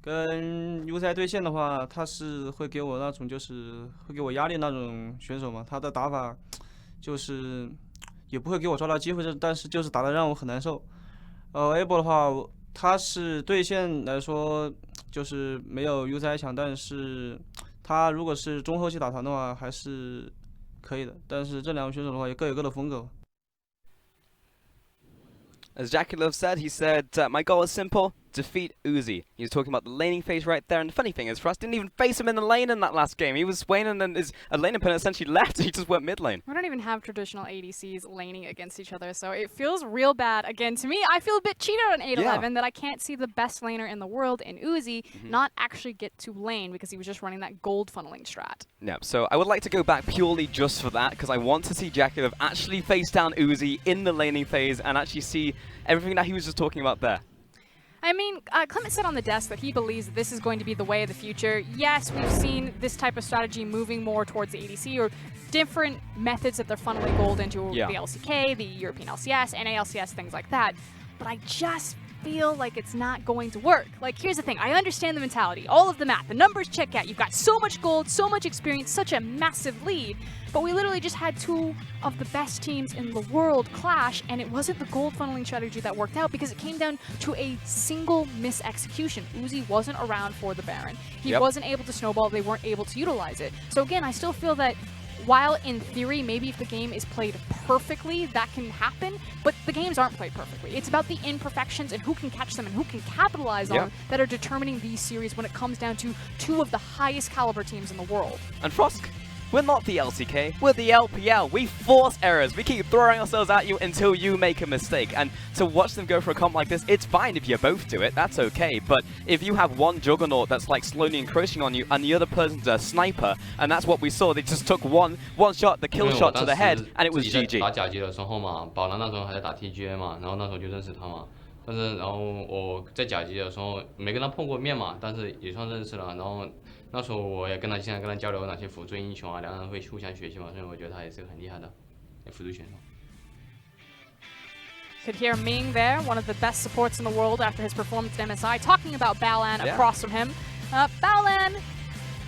跟 UZ 对线的话，他是会给我那种就是会给我压力那种选手嘛，他的打法就是也不会给我抓到机会，但是就是打得让我很难受。Able 的话，他是对线来说就是没有 UZ 强，但是他如果是中后期打团的话还是可以的。但是这两个选手的话也各有各的风格。As Jakilov said, he said, my goal is simple, defeat Uzi. He was talking about the laning phase right there, and the funny thing is, Frost didn't even face him in the lane in that last game. He was Swain and then his lane opponent essentially left, he just went mid lane. We don't even have traditional ADCs laning against each other, so it feels real bad. Again, to me, I feel a bit cheated on 8-11 that I can't see the best laner in the world in Uzi not actually get to lane because he was just running that gold funneling strat. Yeah, so I would like to go back purely just for that, because I want to see Jakilov actually face down Uzi in the laning phase and actually see everything that he was just talking about there. I mean, Clement said on the desk that he believes that this is going to be the way of the future. Yes, we've seen this type of strategy moving more towards the ADC or different methods that they're funneling gold into the LCK, the European LCS, NA-LCS, things like that. But I just feel like it's not going to work. Like, here's the thing. I understand the mentality, all of the math, the numbers check out. You've got so much gold, so much experience, such a massive lead. But we literally just had two of the best teams in the world clash, and it wasn't the gold funneling strategy that worked out because it came down to a single mis-execution. Uzi wasn't around for the Baron. He wasn't able to snowball. They weren't able to utilize it. So again, I still feel that while in theory, maybe if the game is played perfectly, that can happen, but the games aren't played perfectly. It's about the imperfections and who can catch them and who can capitalize on them that are determining these series when it comes down to two of the highest caliber teams in the world. And Frosk, we're not the LCK, we're the LPL. We force errors. We keep throwing ourselves at you until you make a mistake. And to watch them go for a comp like this, it's fine if you both do it, that's okay. But if you have one juggernaut that's like slowly encroaching on you and the other person's a sniper, and that's what we saw, they just took one shot, the kill shot to the head, and it was GG. 打甲级的时候嘛，宝蓝那时候还在打 TGA 嘛，然后那时候就认识他嘛。但是然后我在甲级的时候没跟他碰过面嘛，但是也算认识了。然后那时候我也现在跟他交流哪些辅助英雄啊，两人会互相学习嘛，所以我觉得他也是个很厉害的辅助选手。Could hear Ming there, one of the best supports in the world after his performance at MSI, talking about Balan across from him. Balan,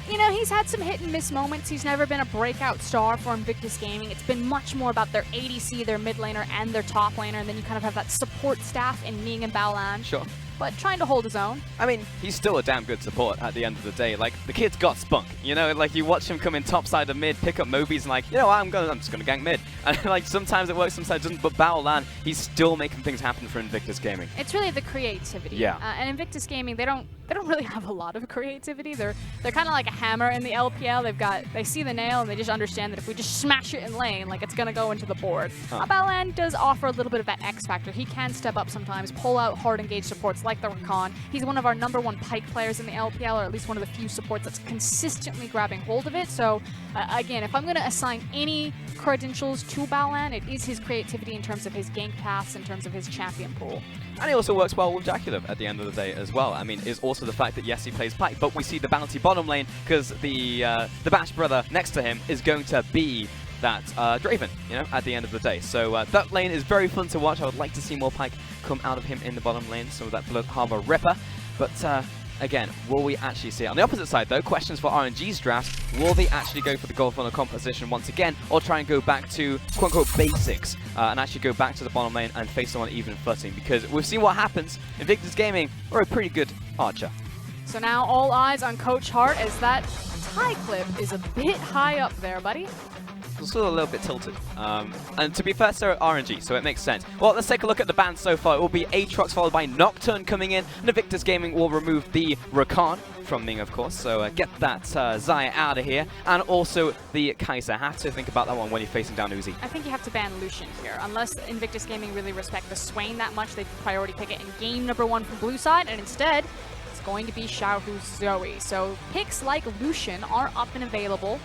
you know, he's had some hit and miss moments. He's never been a breakout star for Invictus Gaming. It's been much more about their ADC, their mid laner, and their top laner, and then you kind of have that support staff in Ming and Balan. Sure. But trying to hold his own. I mean, he's still a damn good support at the end of the day. Like, the kid's got spunk, you know? Like, you watch him come in top side of mid, pick up Mobies, and like, you know, I'm just gonna gank mid. And like, sometimes it works, sometimes it doesn't, but Baolan, he's still making things happen for Invictus Gaming. It's really the creativity. And Invictus Gaming, they don't really have a lot of creativity. They're kind of like a hammer in the LPL. They see the nail and they just understand that if we just smash it in lane, like it's gonna go into the board. Baolan does offer a little bit of that X factor. He can step up sometimes, pull out hard engaged supports like the Rakan. He's one of our #1 Pyke players in the LPL, or at least one of the few supports that's consistently grabbing hold of it. So again, if I'm gonna assign any credentials to Baolan, it is his creativity in terms of his gank paths, in terms of his champion pool. And he also works well with Jakilov at the end of the day as well. I mean, is also the fact that yes, he plays Pyke, but we see the bounty bottom lane because the Bash brother next to him is going to be that Draven, you know, at the end of the day. So that lane is very fun to watch. I would like to see more Pyke come out of him in the bottom lane, some of that Blood Harbor Ripper. But again, will we actually see it? On the opposite side though, questions for RNG's draft. Will they actually go for the gold funnel composition once again, or try and go back to quote-unquote basics and actually go back to the bottom lane and face them on even footing? Because we've seen what happens. Invictus Gaming are a pretty good archer. So now all eyes on Coach Hart as that tie clip is a bit high up there, buddy. It's still a little bit tilted. And to be fair, so RNG, so it makes sense. Well, let's take a look at the ban so far. It will be Aatrox followed by Nocturne coming in, and Invictus Gaming will remove the Rakan from Ming, of course, so get that Xayah out of here, and also the Kai'Sa. Have to think about that one when you're facing down Uzi. I think you have to ban Lucian here. Unless Invictus Gaming really respect the Swain that much, they priority pick it in game #1 from blue side, and instead, it's going to be Xiaohu's Zoe. So picks like Lucian are up and available.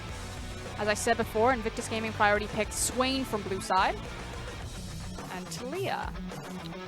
As I said before, Invictus Gaming priority picked Swain from blue side. And Taliyah.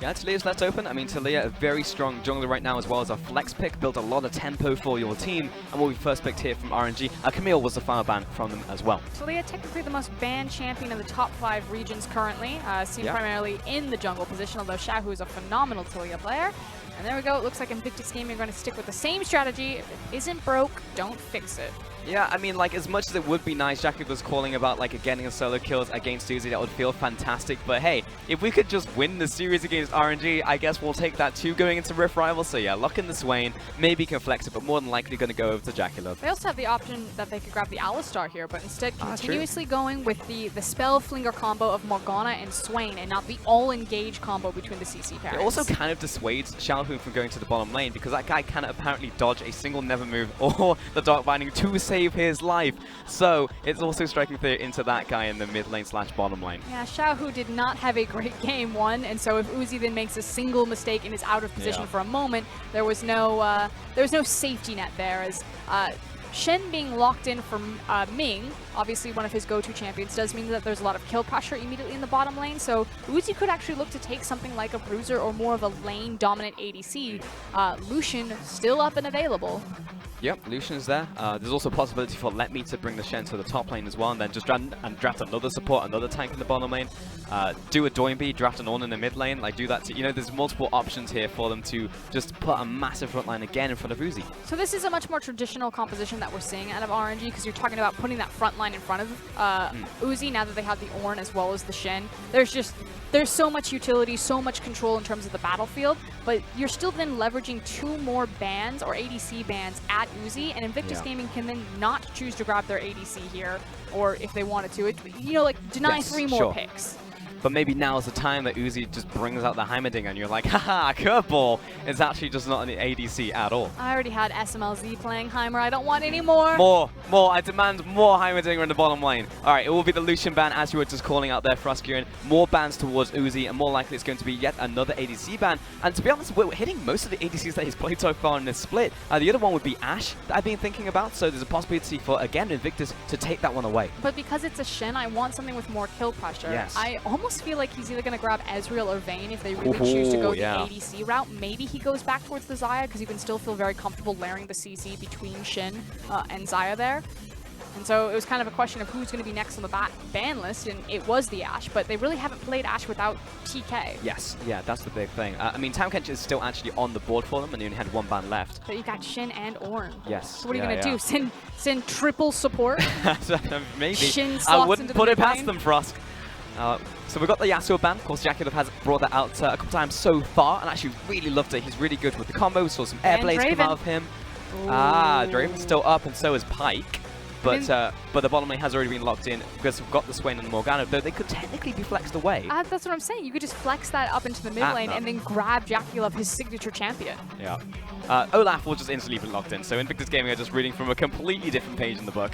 Yeah, Taliyah's left open. I mean, Taliyah, a very strong jungler right now, as well as a flex pick. Built a lot of tempo for your team. And what we first picked here from RNG, Camille was the final ban from them as well. Taliyah, technically the most banned champion in the top 5 regions currently. Seen primarily in the jungle position, although Xiaohu is a phenomenal Taliyah player. And there we go. It looks like Invictus Gaming are going to stick with the same strategy. If it isn't broke, don't fix it. Yeah, I mean, like, as much as it would be nice, Jackie was calling about, like, getting a solo kills against Uzi, that would feel fantastic. But hey, if we could just win the series against RNG, I guess we'll take that too going into Rift Rival. So yeah, lock in the Swain, maybe can flex it, but more than likely going to go over to Jackie Love. They also have the option that they could grab the Alistar here, but instead continuously going with the spell FLICKR combo of Morgana and Swain, and not the all-engage combo between the CC pairs. It also kind of dissuades Xiaohu from going to the bottom lane, because that guy cannot apparently dodge a single never move or the Dark Binding to save his life. So it's also striking fear into that guy in the mid lane / bottom lane. Yeah, Xiaohu did not have a great game one, and so if Uzi then makes a single mistake and is out of position for a moment, there was no safety net there, as Shen being locked in from Ming, obviously one of his go-to champions, does mean that there's a lot of kill pressure immediately in the bottom lane, so Uzi could actually look to take something like a Bruiser or more of a lane-dominant ADC. Lucian still up and available. Yep, Lucian's there. There's also a possibility for Let Me to bring the Shen to the top lane as well, and then just draft another support, another tank in the bottom lane. Do a Doinby, draft an Ornn in the mid lane, like do that to, you know, there's multiple options here for them to just put a massive front line again in front of Uzi. So this is a much more traditional composition that we're seeing out of RNG, because you're talking about putting that front line in front of Uzi now that they have the Ornn as well as the Shen. There's so much utility, so much control in terms of the battlefield, but you're still then leveraging 2 more bans or ADC bans at Uzi, and Invictus Gaming can then not choose to grab their ADC here, or if they wanted to, you know, like deny 3 more picks. But maybe now is the time that Uzi just brings out the Heimerdinger and you're like, haha, curveball. It's actually just not an ADC at all. I already had SMLZ playing Heimer. I don't want any more. More. I demand more Heimerdinger in the bottom lane. All right, it will be the Lucian ban, as you were just calling out there, Fruskirin. More bans towards Uzi, and more likely it's going to be yet another ADC ban. And to be honest, we're hitting most of the ADCs that he's played so far in this split. The other one would be Ashe that I've been thinking about, so there's a possibility for, again, Invictus to take that one away. But because it's a Shen, I want something with more kill pressure. Yes. I almost feel like he's either going to grab Ezreal or Vayne if they really choose to go the ADC route. Maybe he goes back towards the Xayah, because you can still feel very comfortable layering the CC between Shen and Xayah there. And so it was kind of a question of who's going to be next on the ban list, and it was the Ashe, but they really haven't played Ashe without TK. Yes, yeah, that's the big thing. I mean, Tahm Kench is still actually on the board for them, and they only had 1 ban left. But you got Shen and Ornn. Yes. So what are you going to do? Send triple support? Maybe. Shen I wouldn't put it mid past lane? them, Frosk. So we got the Yasuo ban. Of course, Jackie Love has brought that out a couple times so far, and actually really loved it. He's really good with the combos. Saw some air blades come out of him. Draven's still up, and so is Pyke. But the bottom lane has already been locked in because we've got the Swain and the Morgana, though they could technically be flexed away. That's what I'm saying. You could just flex that up into the mid lane and then grab Jackie Love, his signature champion. Yeah. Olaf will just instantly be locked in, so Invictus Gaming are just reading from a completely different page in the book.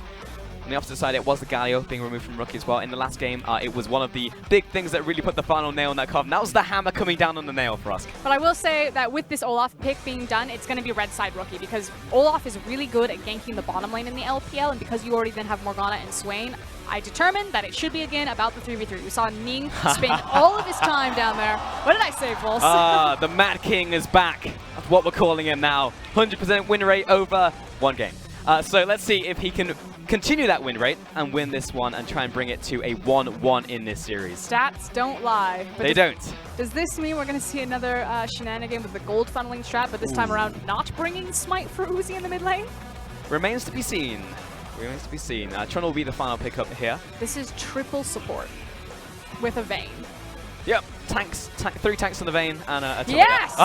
On the opposite side, it was the Galio being removed from Rookie as well. In the last game, it was one of the big things that really put the final nail in that coffin. That was the hammer coming down on the nail for us. But I will say that with this Olaf pick being done, it's going to be red side Rookie, because Olaf is really good at ganking the bottom lane in the LPL, and because you already then have Morgana and Swain, I determined that it should be again about the 3v3. We saw Ning spend all of his time down there. What did I say, Pulse? The Mad King is back. That's what we're calling him now. 100% win rate over 1 game. So let's see if he can continue that win rate and win this one and try and bring it to a 1-1 in this series. Stats don't lie. But they don't. Does this mean we're going to see another shenanigan with the gold funneling strat, but this time around not bringing Smite for Uzi in the mid lane? Remains to be seen. Remains to be seen. Tron will be the final pickup here. This is triple support with a Vayne. Yep, tanks, 3 tanks on the Vayne and a top. Yes!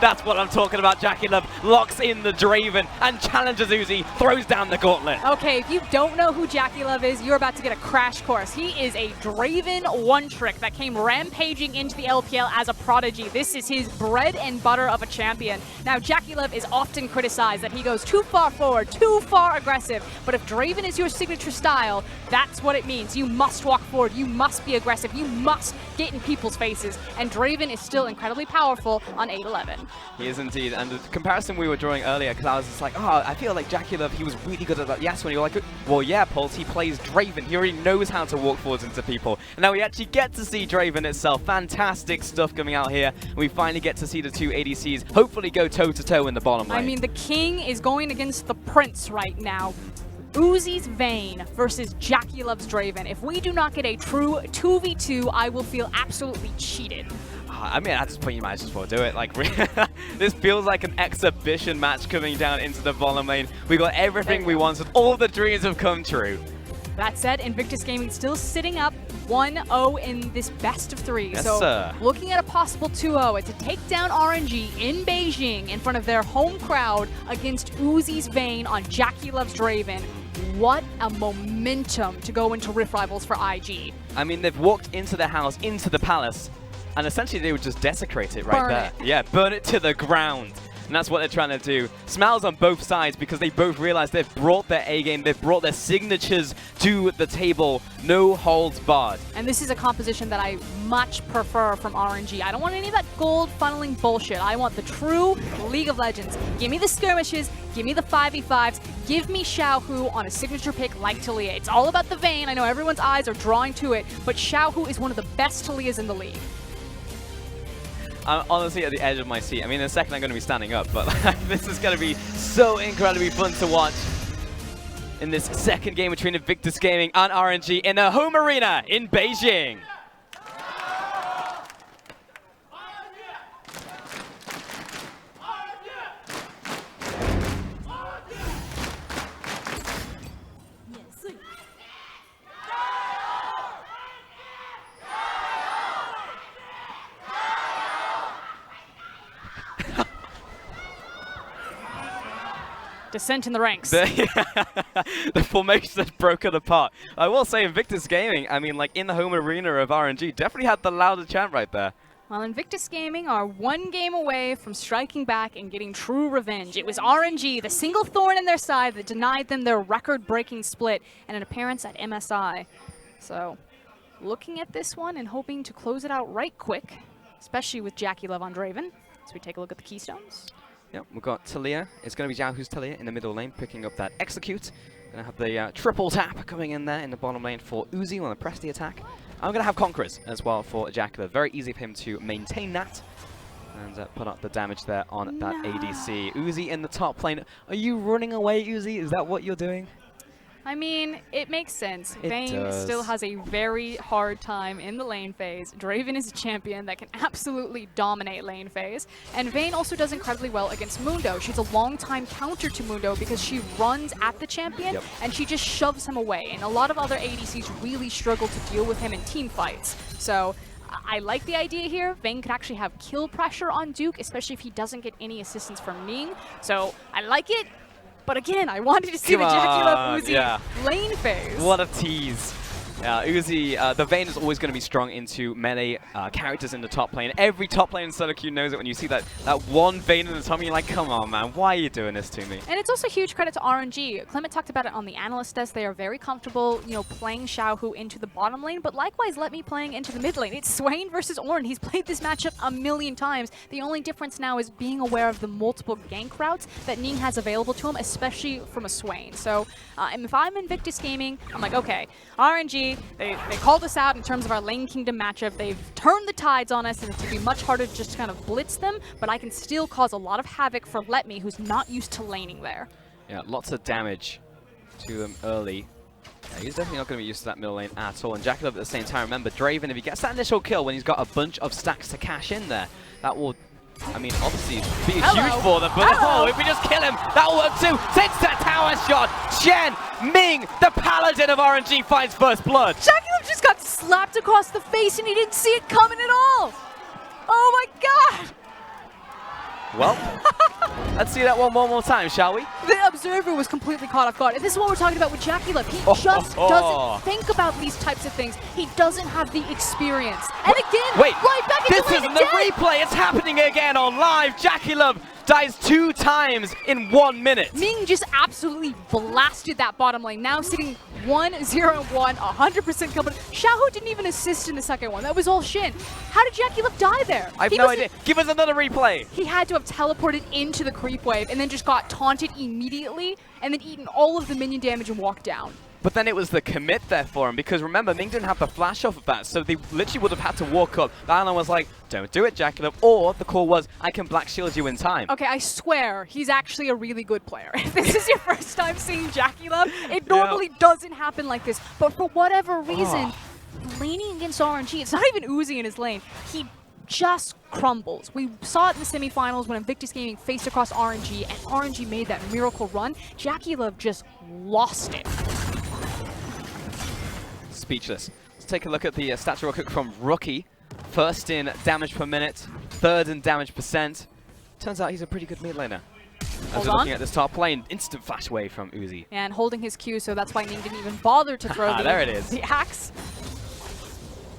That's what I'm talking about. Jackie Love locks in the Draven and challenges Uzi, throws down the gauntlet. Okay, if you don't know who Jackie Love is, you're about to get a crash course. He is a Draven one-trick that came rampaging into the LPL as a prodigy. This is his bread and butter of a champion. Now, Jackie Love is often criticized that he goes too far forward, too far aggressive, but if Draven is your signature style, that's what it means. You must walk forward, you must be aggressive, you must get in people's faces, and Draven is still incredibly powerful on 8-11. He is indeed, and the comparison we were drawing earlier, because I was just like, oh, I feel like Jackie Love, he was really good at that Yasuo, and you're like, well, yeah, Pulse, he plays Draven, he already knows how to walk forwards into people, and now we actually get to see Draven itself. Fantastic stuff coming out here, and we finally get to see the 2 ADCs hopefully go toe-to-toe in the bottom lane. I mean, the king is going against the prince right now. Uzi's Vayne versus Jackie Love's Draven. If we do not get a true 2v2, I will feel absolutely cheated. I mean, at this point, you might as well do it. Like, this feels like an exhibition match coming down into the bottom lane. We got everything we wanted. All the dreams have come true. That said, Invictus Gaming still sitting up 1-0 in this best of 3. Yes, so sir. looking at a possible 2-0 to take down RNG in Beijing in front of their home crowd against Uzi's Vayne on Jackie Loves Draven. What a momentum to go into Rift Rivals for IG. I mean, they've walked into the house, into the palace, and essentially they would just desecrate it right there. Yeah, burn it to the ground. And that's what they're trying to do. Smiles on both sides because they both realize they've brought their A-game, they've brought their signatures to the table. No holds barred. And this is a composition that I much prefer from RNG. I don't want any of that gold funneling bullshit. I want the true League of Legends. Give me the skirmishes, give me the 5v5s, give me Xiaohu on a signature pick like Talia. It's all about the Vayne. I know everyone's eyes are drawing to it, but Xiaohu is one of the best Talias in the league. I'm honestly at the edge of my seat. I mean, in a second I'm going to be standing up, but this is going to be so incredibly fun to watch in this second game between Invictus Gaming and RNG in a home arena in Beijing. Descent in the ranks. The formation has broken apart. I will say Invictus Gaming, I mean, like in the home arena of RNG, definitely had the louder chant right there. Well, Invictus Gaming are one game away from striking back and getting true revenge. It was RNG, the single thorn in their side that denied them their record-breaking split and an appearance at MSI. So, looking at this one and hoping to close it out right quick, especially with Jackie Love on Draven. So we take a look at the keystones. Yep, we've got Talia. It's going to be Xiaohu's Talia in the middle lane, picking up that execute. Going to have the triple tap coming in there in the bottom lane for Uzi when I press the attack. I'm going to have Conquerors as well for Ejaculate. Very easy for him to maintain that and put up the damage there on that ADC. Uzi in the top lane. Are you running away, Uzi? Is that what you're doing? I mean, it makes sense. Vayne does. still has a very hard time in the lane phase. Draven is a champion that can absolutely dominate lane phase. And Vayne also does incredibly well against Mundo. She's a long-time counter to Mundo because she runs at the champion and she just shoves him away. And a lot of other ADCs really struggle to deal with him in team fights. So I like the idea here. Vayne could actually have kill pressure on Duke, especially if he doesn't get any assistance from Ning. So I like it. But again, I wanted to see the Jackie Love Uzi lane phase. What a tease. Uzi, the Vayne is always going to be strong into melee characters in the top lane. Every top lane in solo queue knows it. When you see that one Vayne in the top, you're like, come on, man, why are you doing this to me? And it's also huge credit to RNG. Clement talked about it on the analyst desk. They are very comfortable, you know, playing Xiaohu into the bottom lane, but likewise let me playing into the mid lane. It's Swain versus Ornn. He's played this matchup a million times. The only difference now is being aware of the multiple gank routes that Ning has available to him, especially from a Swain. So if I'm Invictus Gaming, I'm like, okay, RNG, they called us out in terms of our lane kingdom matchup. They've turned the tides on us, and it's going to be much harder to just kind of blitz them, but I can still cause a lot of havoc for Let Me, who's not used to laning there. Yeah, lots of damage to them early. Yeah, he's definitely not going to be used to that middle lane at all. And Jackie Love at the same time, remember, Draven, if he gets that initial kill when he's got a bunch of stacks to cash in there, that will, I mean, obviously be huge for them, but oh, if we just kill him, that'll work too. Takes that tower shot. Shen, Ming, the paladin of RNG finds first blood. Jackie Love just got slapped across the face and he didn't see it coming at all. Oh my god. Well, let's see that one more time, shall we? The observer was completely caught off guard. And this is what we're talking about with Jackie Love. He just doesn't think about these types of things. He doesn't have the experience. And again, right back into this isn't the replay. It's happening again on live. Jackie Love dies 2 times in 1 minute. Ming just absolutely blasted that bottom lane. Now sitting 1-0-1, 100% kill. But Xiaohu didn't even assist in the second one. That was all Shin. How did Jackie Love die there? I have no idea. Give us another replay. He had to have teleported into the creep wave and then just got taunted immediately and then eaten all of the minion damage and walked down. But then it was the commit there for him, because remember, Ming didn't have the flash off of that, so they literally would have had to walk up. Diana was like, don't do it, Jackie Love, or the call was, I can black shield you in time. Okay, I swear, he's actually a really good player. If this is your first time seeing Jackie Love, it normally doesn't happen like this. But for whatever reason, laning against RNG, it's not even Uzi in his lane. He just crumbles. We saw it in the semifinals when Invictus Gaming faced across RNG, and RNG made that miracle run. JackeyLove just lost it. Speechless. Let's take a look at the stats real quick from Rookie. First in damage per minute, third in damage percent. Turns out he's a pretty good mid laner. As we're looking at this top lane, instant flash wave from Uzi. And holding his Q, so that's why Ning didn't even bother to throw the axe.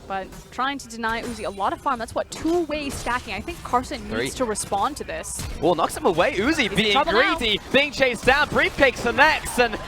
But trying to deny Uzi a lot of farm. That's what, 2-way stacking. I think Carson needs to respond to this. Well, knocks him away. Uzi being greedy, being chased down. Briefcakes the next, and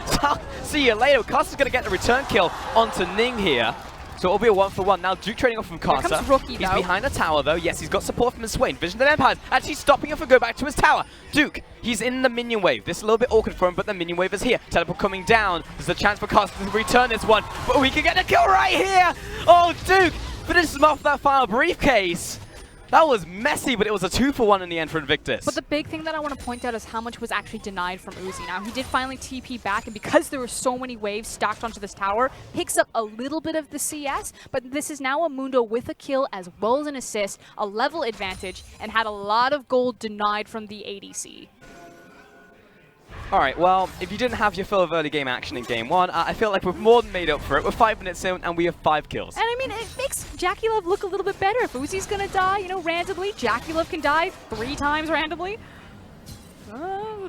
see you later. Carson's going to get the return kill onto Ning here. So it'll be a 1-for-1. Now Duke trading off from Carson. Here comes Rookie, He's behind the tower, though. Yes, he's got support from his Swain. Vision of the Empires actually stopping him from going back to his tower. Duke, he's in the minion wave. This is a little bit awkward for him, but the minion wave is here. Teleport coming down. There's a chance for Carson to return this one, but we can get the kill right here. Oh, Duke finishes him off that final briefcase. That was messy, but it was a 2-for-1 in the end for Invictus. But the big thing that I want to point out is how much was actually denied from Uzi. Now, he did finally TP back, and because there were so many waves stacked onto this tower, picks up a little bit of the CS, but this is now a Mundo with a kill as well as an assist, a level advantage, and had a lot of gold denied from the ADC. All right, well, if you didn't have your fill of early game action in game 1, I feel like we've more than made up for it. We're 5 minutes in, and we have 5 kills. And I mean, it makes JackeyLove look a little bit better. If Uzi's gonna die, you know, randomly, JackeyLove can die 3 times randomly.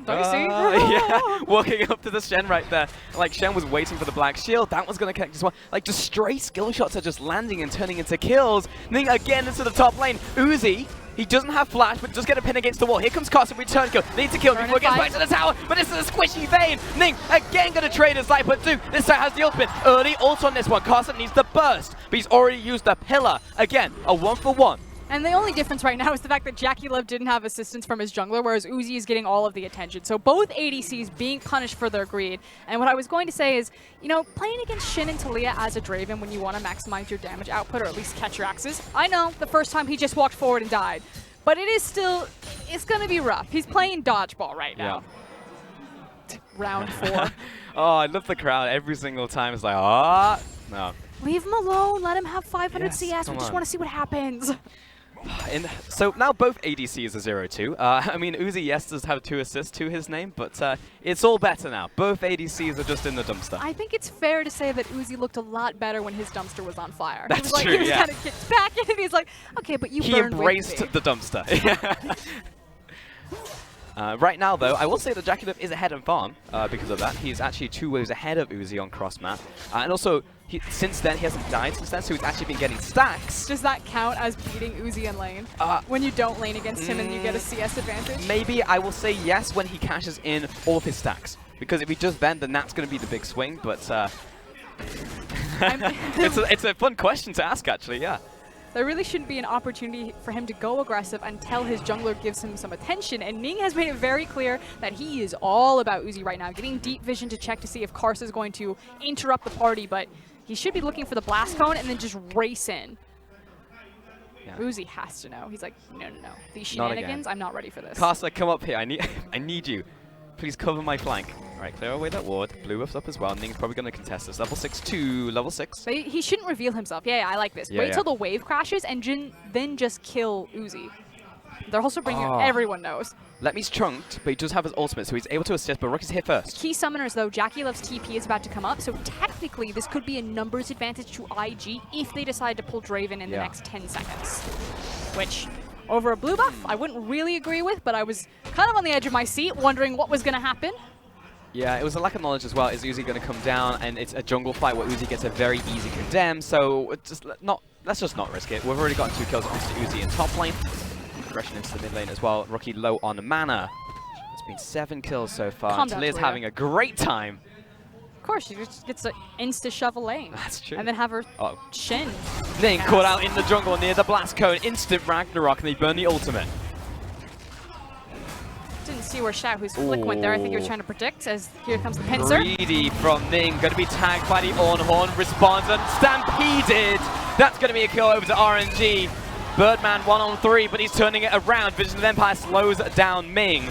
Dicey. Yeah, walking up to the Shen right there. Like, Shen was waiting for the black shield. That one's going to connect as well. Like, just stray skill shots are just landing and turning into kills. Ning again into the top lane. Uzi, he doesn't have flash, but just get a pin against the wall. Here comes Carson, return kill. Needs to kill before he gets back to the tower, but this is a squishy vein. Ning again going to trade his life, but Duke this time has the ultimate. Early ult on this one. Carson needs the burst, but he's already used the pillar. Again, a 1-for-1. And the only difference right now is the fact that JackeyLove didn't have assistance from his jungler, whereas Uzi is getting all of the attention. So both ADCs being punished for their greed. And what I was going to say is, you know, playing against Shin and Talia as a Draven when you want to maximize your damage output or at least catch your axes. I know, the first time he just walked forward and died. But it is still, it's going to be rough. He's playing dodgeball right now. Yeah. Round 4. Oh, I love the crowd every single time. It's like, ah, no. Leave him alone. Let him have 500 CS. We just want to see what happens. So now both ADCs are 0-2. I mean, Uzi, yes, does have 2 assists to his name, but it's all better now. Both ADCs are just in the dumpster. I think it's fair to say that Uzi looked a lot better when his dumpster was on fire. That's true, yeah. He was kind of kicked back in, and he's like, okay, but you burned embraced with me. the dumpster. Right now, though, I will say that JackeyLove is ahead in farm because of that. He's actually 2 waves ahead of Uzi on cross map. And also, since then, he hasn't died since then, so he's actually been getting stacks. Does that count as beating Uzi in lane? When you don't lane against him and you get a CS advantage? Maybe I will say yes when he cashes in all of his stacks. Because if he does then that's going to be the big swing, but it's a fun question to ask, actually, yeah. There really shouldn't be an opportunity for him to go aggressive until his jungler gives him some attention. And Ning has made it very clear that he is all about Uzi right now, getting deep vision to check to see if Karsa is going to interrupt the party, but he should be looking for the blast cone and then just race in. Yeah. Uzi has to know. He's like, no. These shenanigans, I'm not ready for this. Karsa, come up here. I need you. Please cover my flank. All right, clear away that ward. Blue buffs up as well. Ning's probably going to contest this. Level 6 to level 6. But he shouldn't reveal himself. Yeah, I like this. Wait till the wave crashes and then just kill Uzi. They're also bringing everyone knows. Lemmy's chunked, but he does have his ultimate, so he's able to assist, but Rookie's here first. Key summoners, though, JackeyLove's TP is about to come up, so technically this could be a numbers advantage to IG if they decide to pull Draven in the next 10 seconds. Which, over a blue buff, I wouldn't really agree with, but I was kind of on the edge of my seat, wondering what was going to happen. Yeah, it was a lack of knowledge as well. Is Uzi going to come down? And it's a jungle fight where Uzi gets a very easy condemn, so let's just not risk it. We've already gotten 2 kills onto Uzi in top lane. Aggression into the mid lane as well. Rookie low on mana. It's been 7 kills so far. Talia's having a great time. Of course, she just gets to insta-shove a lane. That's true. And then have her Shin. Ning caught out in the jungle near the blast cone. Instant Ragnarok, and they burn the ultimate. Didn't see where Xiao, whose flick went there. I think he was trying to predict, as here comes the pincer. Greedy from Ning, going to be tagged by the Ornhorn, responds and stampeded. That's going to be a kill over to RNG. Birdman 1-on-3, but he's turning it around. Vision of Empire slows down Ming.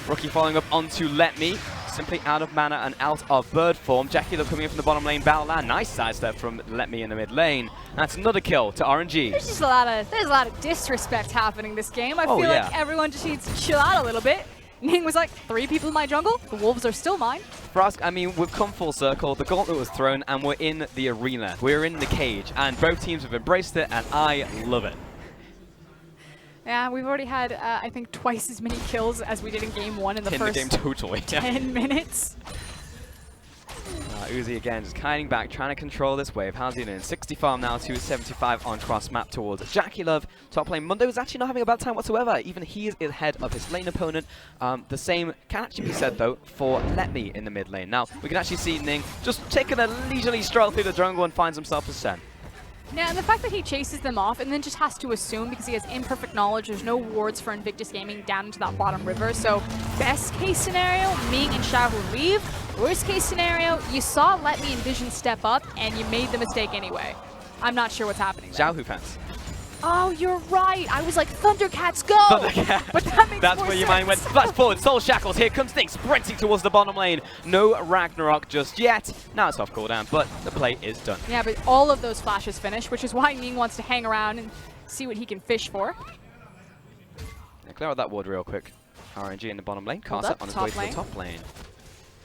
Rookie following up onto Let Me. simply out of mana and out of bird form. JackeyLove coming in from the bottom lane, battle land. Nice sidestep from Let Me in the mid lane. That's another kill to RNG. There's just a lot of disrespect happening this game. I feel like everyone just needs to chill out a little bit. Ning was like, 3 people in my jungle, the wolves are still mine. For us, I mean, we've come full circle. The gauntlet was thrown and we're in the arena. We're in the cage and both teams have embraced it and I love it. Yeah, we've already had, I think, twice as many kills as we did in game 1 in the first game totally. 10 minutes. Uzi again just kiting back, trying to control this wave. How's he doing? 60 farm now, 275 on cross map towards JackeyLove. Top lane, Mundo is actually not having a bad time whatsoever. Even he is ahead of his lane opponent. The same can actually be said though for Let Me in the mid lane. Now, we can actually see Ning just taking a leisurely stroll through the jungle and finds himself a Sen. Yeah, and the fact that he chases them off and then just has to assume because he has imperfect knowledge, there's no wards for Invictus Gaming down into that bottom river. So best case scenario, Ming and Xiaohu leave. Worst case scenario, you saw Let Me and Vision step up and you made the mistake anyway. I'm not sure what's happening there. Xiaohu fans. Oh, you're right. I was like, Thundercats, go! Thundercat. But that makes That's more where your sense. mind went. Flash forward, Soul Shackles. Here comes Ning sprinting towards the bottom lane. No Ragnarok just yet. Now it's off cooldown, but the play is done. Yeah, but all of those flashes finished, which is why Ning wants to hang around and see what he can fish for. Now clear out that ward real quick. RNG in the bottom lane. Karsa on his way to the top lane.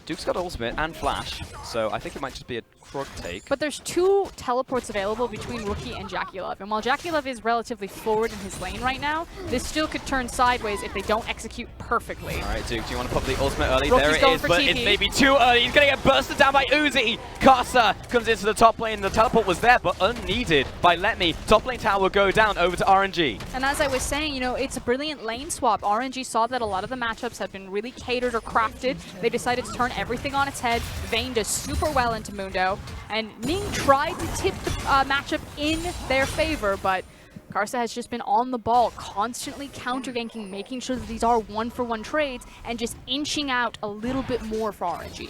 Duke's got ultimate and flash, so I think it might just be a Krug take. But there's 2 teleports available between Rookie and JackeyLove, and while JackeyLove is relatively forward in his lane right now, this still could turn sideways if they don't execute perfectly. All right, Duke, do you want to pop the ultimate early? Rookie's there it going is, for but TP. it's maybe too early. He's going to get bursted down by Uzi. Karsa comes into the top lane. The teleport was there, but unneeded by Let Me. Top lane tower will go down over to RNG. And as I was saying, you know, it's a brilliant lane swap. RNG saw that a lot of the matchups have been really catered or crafted. They decided to turn everything on its head. Vayne does super well into Mundo, and Ning tried to tip the matchup in their favor, but Karsa has just been on the ball, constantly counter-ganking, making sure that these are 1-for-1 trades, and just inching out a little bit more for RNG.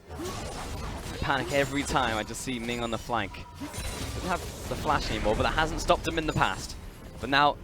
I panic every time I just see Ming on the flank. Doesn't have the flash anymore, but that hasn't stopped him in the past. But now,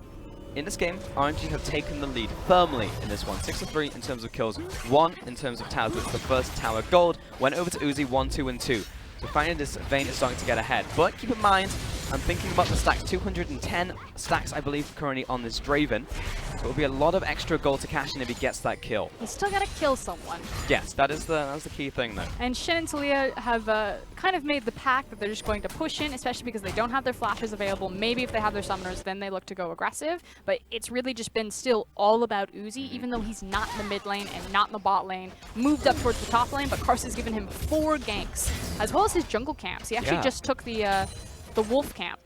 in this game, RNG have taken the lead firmly in this one. 6-3 in terms of kills, 1 in terms of towers, with the first tower gold. Went over to Uzi 1, 2, and 2. So finally this Vayne is starting to get ahead. But keep in mind, I'm thinking about the stacks. 210 stacks, I believe, currently on this Draven. So it'll be a lot of extra gold to cash in if he gets that kill. He's still got to kill someone. Yes, that's the key thing, though. And Shen and Talia have kind of made the pact that they're just going to push in, especially because they don't have their flashes available. Maybe if they have their summoners, then they look to go aggressive. But it's really just been still all about Uzi, even though he's not in the mid lane and not in the bot lane. Moved up towards the top lane, but Karsa's given him 4 ganks, as well as his jungle camps. He actually just took the wolf camp.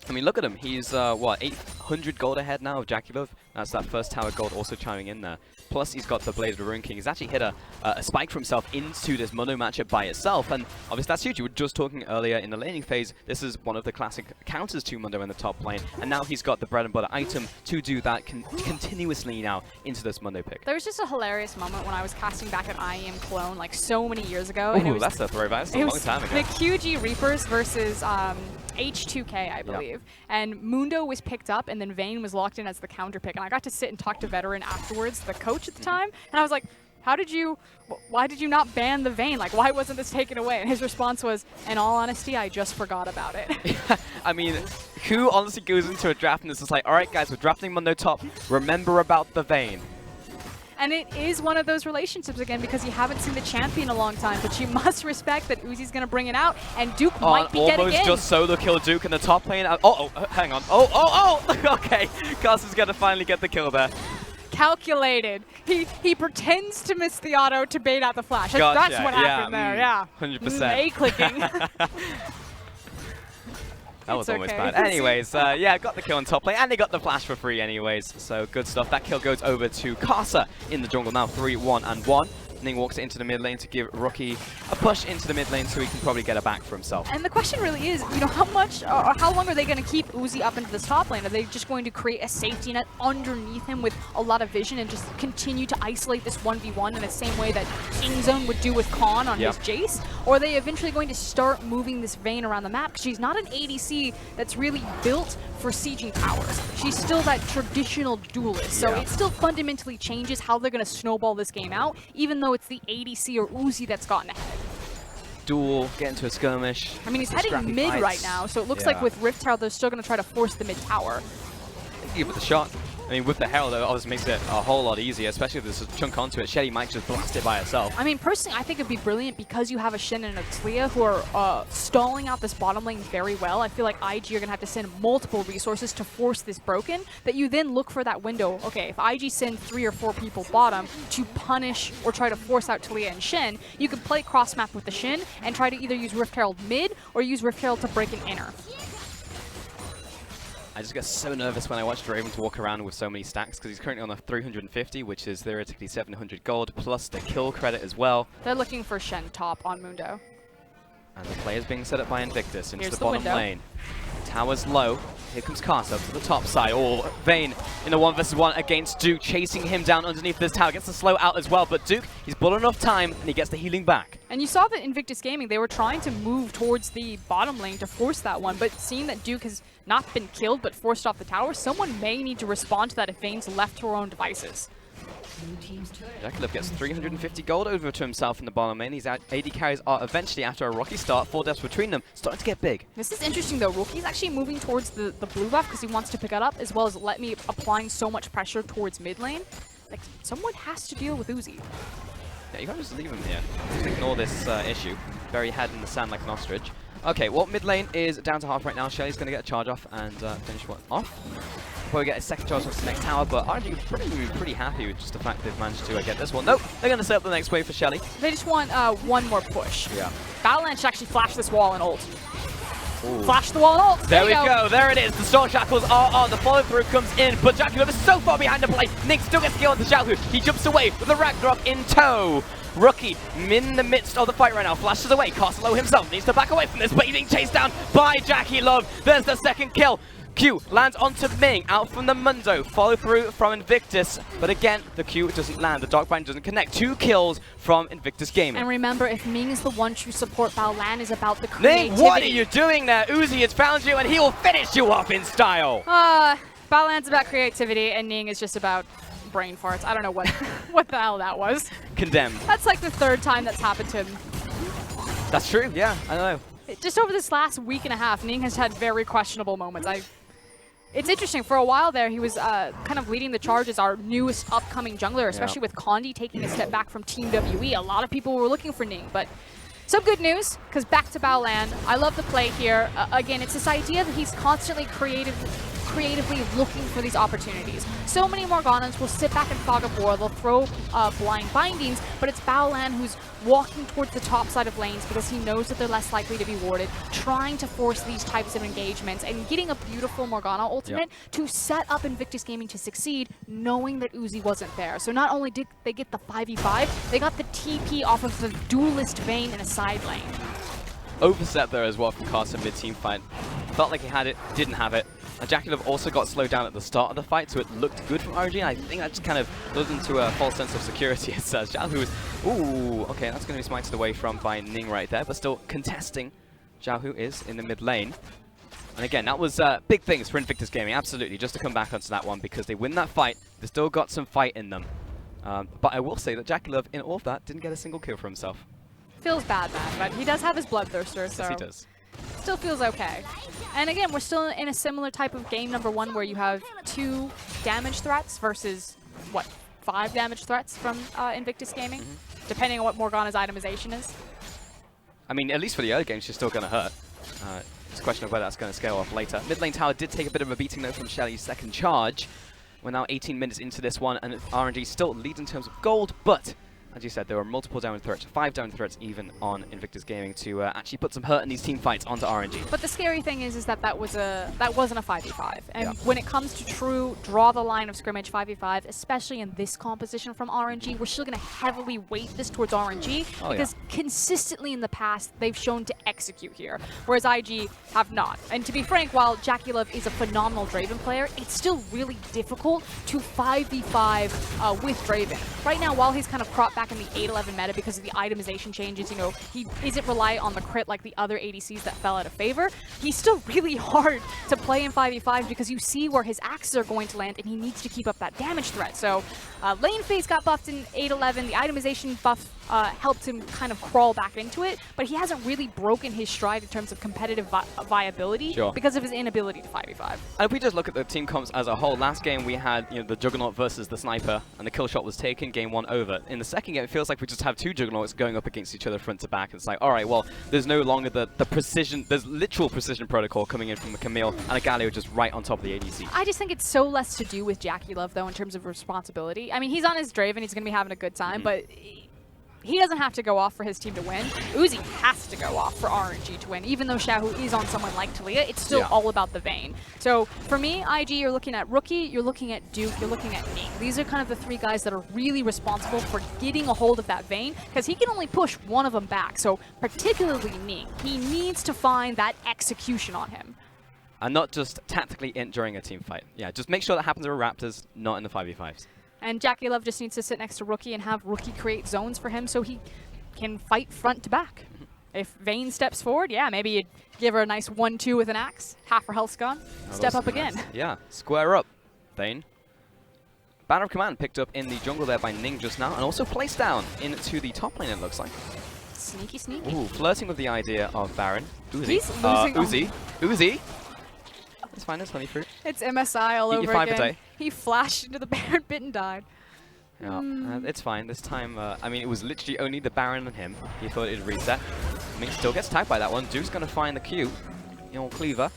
I mean, look at him. He's, what, 800 gold ahead now of JackeyLove. That's that first tower gold also chiming in there. Plus, he's got the Blade of the Rune King. He's actually hit a spike for himself into this Mundo matchup by itself. And obviously, that's huge. You were just talking earlier in the laning phase. This is one of the classic counters to Mundo in the top lane. And now he's got the bread and butter item to do that continuously now into this Mundo pick. There was just a hilarious moment when I was casting back at IEM Clone, like so many years ago. Ooh, and it was, that's a throwback. That's a long time ago. The QG Reapers versus H2K, I believe. And Mundo was picked up, and then Vayne was locked in as the counter pick. And I got to sit and talk to Veteran afterwards, the coach at the time, and I was like, why did you not ban the Vayne? Like, why wasn't this taken away? And his response was, in all honesty, I just forgot about it. I mean, who honestly goes into a draft and is just like, all right, guys, we're drafting Mundo top. Remember about the Vayne. And it is one of those relationships again because you haven't seen the champion in a long time, but you must respect that Uzi's going to bring it out, and Duke might be getting in. Almost just solo kill Duke in the top lane. Oh, hang on. Oh, okay. Karsa's going to finally get the kill there. Calculated. He pretends to miss the auto to bait out the flash. Gotcha. That's what happened there, yeah. 100%. A-clicking. That was almost bad. Anyways, yeah, got the kill on top lane, and they got the flash for free anyways, so good stuff. That kill goes over to Karsa in the jungle now, 3-1-1. Ning walks it into the mid lane to give Rookie a push into the mid lane so he can probably get it back for himself. And the question really is, you know, how much or how long are they going to keep Uzi up into this top lane? Are they just going to create a safety net underneath him with a lot of vision and just continue to isolate this 1v1 in the same way that Kingzone would do with Khan on his Jace? Or are they eventually going to start moving this Vayne around the map? Because she's not an ADC that's really built for sieging towers. She's still that traditional duelist, so it still fundamentally changes how they're going to snowball this game out, even though it's the ADC or Uzi that's gotten ahead. Duel, get into a skirmish. I mean, he's heading mid right now, so it looks like with Rift Tower, they're still going to try to force the mid tower. Give it a shot. I mean, with the Herald, though, obviously makes it a whole lot easier, especially if there's a chunk onto it. Shelly might just blast it by herself. I mean, personally, I think it'd be brilliant because you have a Shen and a Talia who are stalling out this bottom lane very well. I feel like IG are going to have to send multiple resources to force this broken, that you then look for that window. Okay, if IG send 3 or 4 people bottom to punish or try to force out Talia and Shen, you can play cross-map with the Shen and try to either use Rift Herald mid or use Rift Herald to break an inner. I just get so nervous when I watch Draven to walk around with so many stacks because he's currently on a 350, which is theoretically 700 gold, plus the kill credit as well. They're looking for Shen top on Mundo. And the player's being set up by Invictus into the bottom window. lane. Tower's low. Here comes Cast up to the top side. Oh, Vayne in a 1v1 against Duke, chasing him down underneath this tower. Gets the slow out as well, but Duke, he's bought enough time, and he gets the healing back. And you saw that Invictus Gaming, they were trying to move towards the bottom lane to force that one, but seeing that Duke has not been killed but forced off the tower, someone may need to respond to that if Vayne's left to her own devices. JackeyLove gets 350 gold over to himself in the bottom lane. His AD carries are eventually, after a rocky start, 4 deaths between them, starting to get big. This is interesting though. Rookie's actually moving towards the blue buff because he wants to pick it up, as well as let me applying so much pressure towards mid lane. Like, someone has to deal with Uzi. Yeah, you can't just leave him here. Just ignore this issue. Bury head in the sand like an ostrich. Okay, well, mid lane is down to half right now. Shelly's going to get a charge off and finish one off. Before we get a second charge off the next tower, but RNG are pretty happy with just the fact they've managed to get this one. Nope, they're going to set up the next wave for Shelly. They just want one more push. Yeah. Battleland should actually flash this wall and ult. Ooh. Flash the wall and ult. There we go. There it is. The Storm Shackles are on. The follow-through comes in, but JackeyLove is so far behind the play. Nick still gets skill on the Xiaohu. He jumps away with the Ragnarok in tow. Rookie in the midst of the fight right now, flashes away. Castelo himself needs to back away from this, but he's being chased down by JackeyLove. There's the second kill. Q lands onto Ming, out from the Mundo. Follow through from Invictus, but again, the Q doesn't land. The Darkbind doesn't connect. 2 kills from Invictus Gaming. And remember, if Ming is the one true support, Baolan is about the creativity. Ning, what are you doing there? Uzi has found you, and he will finish you off in style. Baolan's about creativity, and Ning is just about brain farts. I don't know what what the hell that was. Condemned. That's like the 3rd time that's happened to him. That's true, yeah, I know. Just over this last week and a half, Ning has had very questionable moments. It's interesting, for a while there, he was kind of leading the charge as our newest upcoming jungler, especially with Condi taking a step back from Team WE. A lot of people were looking for Ning, but some good news, because back to Baolan. I love the play here. Again, it's this idea that he's constantly creatively looking for these opportunities. So many Morganas will sit back and fog of war, they'll throw blind bindings, but it's Baolan who's walking towards the top side of lanes because he knows that they're less likely to be warded, trying to force these types of engagements and getting a beautiful Morgana ultimate to set up Invictus Gaming to succeed, knowing that Uzi wasn't there. So not only did they get the 5v5, they got the TP off of the duelist Vayne in a side lane. Overset there as well from Carson mid-team fight. Felt like he had it, didn't have it. And JackeyLove also got slowed down at the start of the fight, so it looked good from RNG. I think that just kind of goes into a false sense of security. It says Xiaohu is, ooh, okay, that's going to be smited away from by Ning right there, but still contesting. Xiaohu is in the mid lane. And again, that was big things for Invictus Gaming, absolutely, just to come back onto that one, because they win that fight, they still got some fight in them. But I will say that JackeyLove, in all of that, didn't get a single kill for himself. Feels bad, man, but he does have his Bloodthirster, so Yes, he does. Still feels okay. And again, we're still in a similar type of game, number 1, where you have 2 damage threats versus, what, 5 damage threats from Invictus Gaming, depending on what Morgana's itemization is. I mean, at least for the early game, she's still going to hurt. It's a question of whether that's going to scale off later. Mid lane tower did take a bit of a beating, though, from Shelly's second charge. We're now 18 minutes into this one, and RNG still leads in terms of gold, but as you said, there were multiple down threats, 5 down threats even on Invictus Gaming to actually put some hurt in these team fights onto RNG. But the scary thing is that wasn't a 5v5. And when it comes to true draw the line of scrimmage 5v5, especially in this composition from RNG, we're still going to heavily weight this towards RNG because consistently in the past they've shown to execute here, whereas IG have not. And to be frank, while JackeyLove is a phenomenal Draven player, it's still really difficult to 5v5 with Draven. Right now, while he's kind of cropped back back in the 8-11 meta because of the itemization changes. You know, he isn't reliant on the crit like the other ADCs that fell out of favor. He's still really hard to play in 5v5s because you see where his axes are going to land, and he needs to keep up that damage threat. So lane phase got buffed in 8-11. The itemization buff helped him kind of crawl back into it, but he hasn't really broken his stride in terms of competitive viability because of his inability to 5v5. And if we just look at the team comps as a whole, last game we had the Juggernaut versus the Sniper, and the kill shot was taken, game 1 over. In the second game, it feels like we just have 2 Juggernauts going up against each other front to back. It's like, all right, well, there's no longer the precision, there's literal precision protocol coming in from the Camille, and a Galio just right on top of the ADC. I just think it's so less to do with JackeyLove, though, in terms of responsibility. I mean, he's on his Draven, he's going to be having a good time, but he doesn't have to go off for his team to win. Uzi has to go off for RNG to win. Even though Xiaohu is on someone like Talia, it's still all about the Vayne. So for me, IG, you're looking at Rookie, you're looking at Duke, you're looking at Ning. These are kind of the 3 guys that are really responsible for getting a hold of that Vayne, because he can only push one of them back. So particularly Ning, he needs to find that execution on him. And not just tactically during a team fight. Yeah, just make sure that happens with Raptors, not in the 5v5s. And JackeyLove just needs to sit next to Rookie and have Rookie create zones for him so he can fight front to back. If Vayne steps forward, yeah, maybe you'd give her a nice 1-2 with an axe, half her health's gone, step up again. Nice. Yeah, square up, Vayne. Banner of Command picked up in the jungle there by Ning just now, and also placed down into the top lane, it looks like. Sneaky, sneaky. Ooh, flirting with the idea of Baron. Uzi. He's losing. Uzi. It's fine, it's honey fruit. It's MSI all Eat over your 5 again. a day. He flashed into the Baron bit and died. Yeah, it's fine. This time, I mean, it was literally only the Baron and him. He thought it'd reset. Ming still gets tagged by that one. Duke's going to find the Q. Cleaver.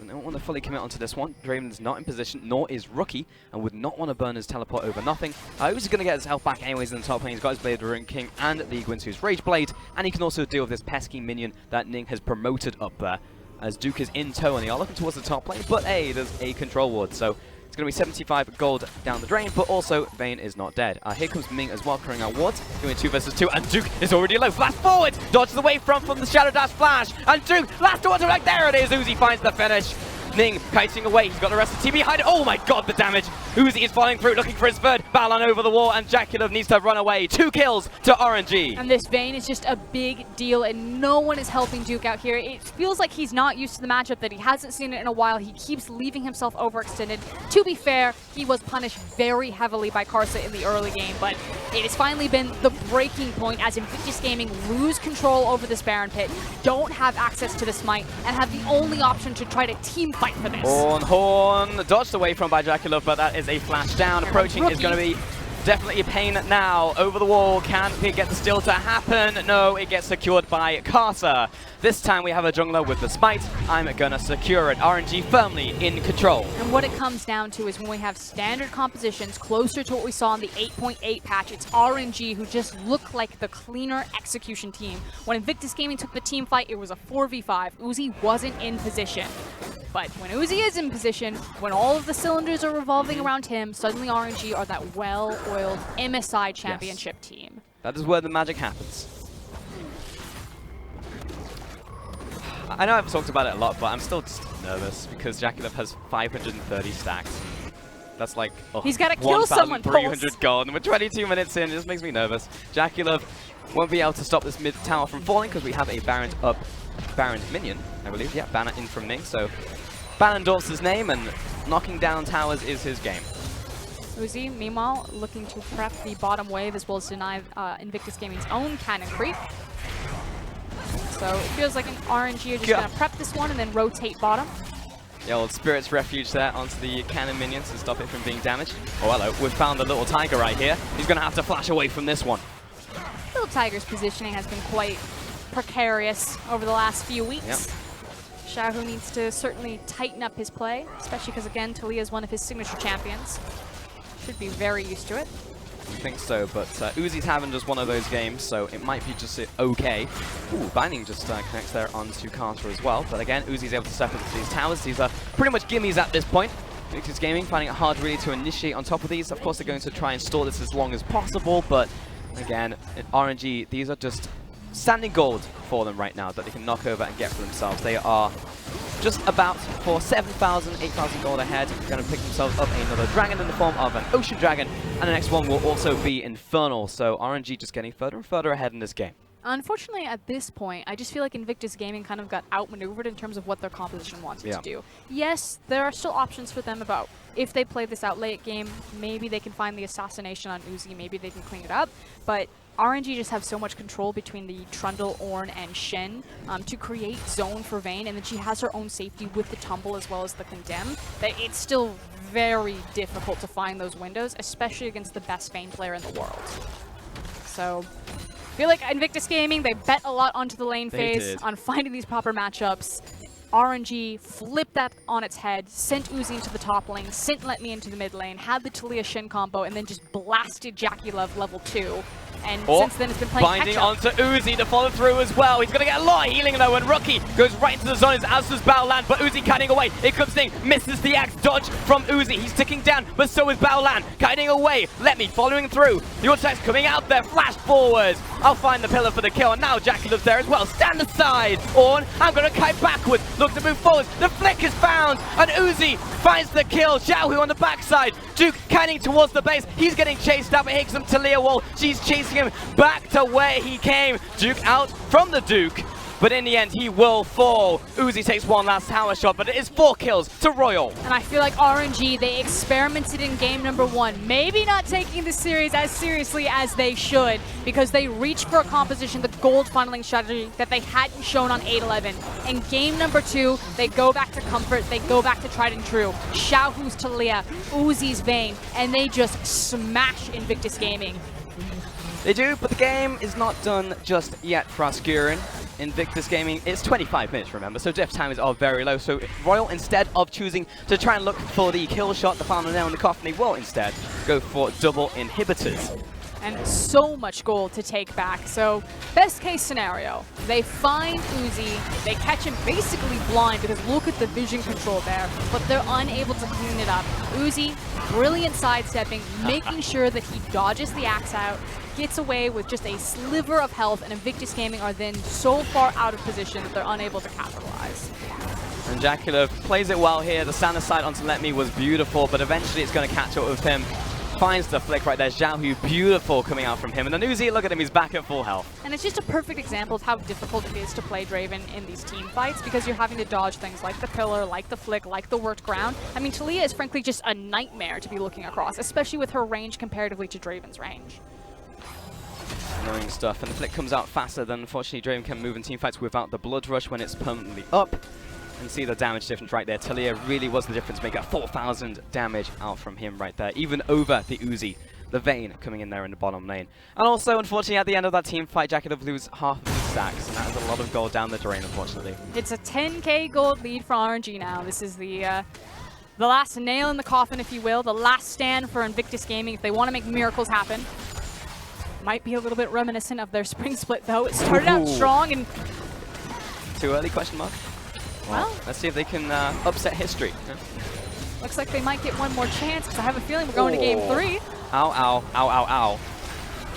They don't want to fully commit onto this one. Draven's not in position, nor is Rookie, and would not want to burn his teleport over nothing. Uzi's going to get his health back anyways in the top lane. He's got his Blade Ruin King and the Gwynsu's Rage Blade, and he can also deal with this pesky minion that Ning has promoted up there. As Duke is in tow, and they are looking towards the top lane, but hey, there's a control ward, so it's going to be 75 gold down the drain, but also Vayne is not dead. Here comes Ming as well, carrying out wards, doing 2 versus 2, and Duke is already low. Flash forward, dodges away from the Shadow Dash flash, and Duke, last towards him, like there it is, Uzi finds the finish. Ning kiting away, he's got the rest of the team behind it. Oh my god, the damage. Uzi is following through, looking for his third. Balan over the wall, and JackeyLove needs to run away. 2 kills to RNG. And this Vayne is just a big deal, and no one is helping Duke out here. It feels like he's not used to the matchup, that he hasn't seen it in a while. He keeps leaving himself overextended. To be fair, he was punished very heavily by Karsa in the early game, but it has finally been the breaking point as Invictus Gaming lose control over this Baron pit, don't have access to the smite, and have the only option to try to team fight for this. Horn, dodged away from by JackeyLove, but that is a flash down. Approaching is going to be definitely a pain now. Over the wall, can he get the steal to happen? No, it gets secured by Karsa. This time we have a jungler with the smite. I'm gonna secure it. RNG firmly in control. And what it comes down to is when we have standard compositions closer to what we saw in the 8.8 patch, it's RNG who just look like the cleaner execution team. When Invictus Gaming took the team fight, it was a 4v5. Uzi wasn't in position. But when Uzi is in position, when all of the cylinders are revolving around him, suddenly RNG are that well-oiled MSI championship team. That is where the magic happens. I know I've talked about it a lot, but I'm still just nervous because JackeyLove has 530 stacks. That's like he's got to kill someone. 300 gold, and we're 22 minutes in. It just makes me nervous. JackeyLove won't be able to stop this mid tower from falling because we have a Baron up, Baron minion, I believe. Yeah, Banner in from Ning. So Baron endorses his name, and knocking down towers is his game. Uzi, meanwhile, looking to prep the bottom wave as well as deny Invictus Gaming's own cannon creep. So it feels like an RNG are just going to prep this one and then rotate bottom. Yeah, old Spirit's Refuge there onto the cannon minions to stop it from being damaged. Oh, hello. We've found the little tiger right here. He's going to have to flash away from this one. Little Tiger's positioning has been quite precarious over the last few weeks. Yep. Xiaohu needs to certainly tighten up his play, especially because, again, Talia is one of his signature champions. Should be very used to it. I think so, but Uzi's having just one of those games, so it might be just okay. Ooh, Binding just connects there onto Carter as well, but again, Uzi's able to step into these towers. These are pretty much gimmies at this point. Invictus Gaming finding it hard really to initiate on top of these. Of course, they're going to try and store this as long as possible, but again, in RNG, these are just standing gold for them right now that they can knock over and get for themselves. They are just about for 7,000, 8,000 gold ahead. Going to pick themselves up another dragon in the form of an Ocean Dragon, and the next one will also be Infernal. So RNG just getting further and further ahead in this game. Unfortunately, at this point, I just feel like Invictus Gaming kind of got outmaneuvered in terms of what their composition wanted to do. Yes, there are still options for them about if they play this out late game, maybe they can find the assassination on Uzi, maybe they can clean it up, but RNG just have so much control between the Trundle, Ornn, and Shen to create zone for Vayne, and then she has her own safety with the Tumble as well as the Condemn, that it's still very difficult to find those windows, especially against the best Vayne player in the world. So I feel like Invictus Gaming, they bet a lot onto the lane phase, on finding these proper matchups. RNG flipped that on its head, sent Uzi into the top lane, sent Let Me into the mid lane, had the Taliyah Shin combo, and then just blasted Jackie Love level 2. And since then, it's been playing binding onto Uzi to follow through as well. He's going to get a lot of healing though, and Rookie goes right into the zones, as does Baolan, but Uzi kiting away. Here comes Ning, misses the axe, dodge from Uzi. He's ticking down, but so is Baolan, kiting away. Let Me following through. The attack's coming out there, flash forwards. I'll find the pillar for the kill, and now Jackie Love's there as well. Stand aside, Ornn. I'm going to kite backwards, look to move forwards. The flick is found, and Uzi finds the kill. Xiaohu on the backside. Duke kiting towards the base. He's getting chased out, but here comes Taliyah wall. She's chasing him back to where he came. Duke out from the Duke, but in the end he will fall. Uzi takes one last tower shot, but it is 4 kills to Royal. And I feel like RNG, they experimented in game number 1, maybe not taking this series as seriously as they should, because they reached for a composition, the gold funneling strategy that they hadn't shown on 8-11. In game number 2, they go back to Comfort, they go back to Tried and True, Xiaohu's Taliyah, Uzi's Vayne, and they just smash Invictus Gaming. They do, but the game is not done just yet for Ascurin. Invictus Gaming, it's 25 minutes, remember, so death times are very low. So Royal, instead of choosing to try and look for the kill shot, the final nail in the coffin, they will instead go for double inhibitors. And so much gold to take back. So best case scenario, they find Uzi, they catch him basically blind because look at the vision control there, but they're unable to clean it up. Uzi, brilliant sidestepping, making sure that he dodges the axe out, gets away with just a sliver of health, and Invictus Gaming are then so far out of position that they're unable to capitalize. And Jackie Love plays it well here. The stand aside onto Let Me was beautiful, but eventually it's going to catch up with him. Finds the flick right there. Xiaohu, beautiful coming out from him. And then Uzi, look at him, he's back at full health. And it's just a perfect example of how difficult it is to play Draven in these team fights, because you're having to dodge things like the pillar, like the flick, like the worked ground. I mean, Taliyah is frankly just a nightmare to be looking across, especially with her range comparatively to Draven's range. Annoying stuff, and the flick comes out faster than unfortunately Draven can move in team fights without the blood rush when it's permanently up. And see the damage difference right there. Taliyah really was the difference maker. 4,000 damage out from him right there, even over the Uzi. The Vayne coming in there in the bottom lane. And also, unfortunately, at the end of that team fight, Jackie Love lose half of his stacks, and that is a lot of gold down the drain, unfortunately. It's a 10k gold lead for RNG now. This is the last nail in the coffin, if you will, the last stand for Invictus Gaming if they want to make miracles happen. Might be a little bit reminiscent of their spring split, though. It started out strong and... Too early, question mark? Well, let's see if they can upset history. Looks like they might get one more chance, because I have a feeling we're going to game 3. Ow, ow, ow, ow, ow.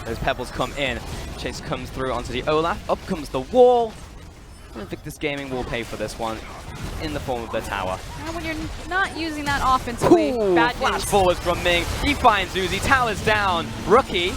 Those pebbles come in. Chase comes through onto the Olaf. Up comes the wall. I think this gaming will pay for this one in the form of the tower. And when you're not using that offensively, bad news. Flash forwards from Ming. He finds Uzi. Tower's down. Rookie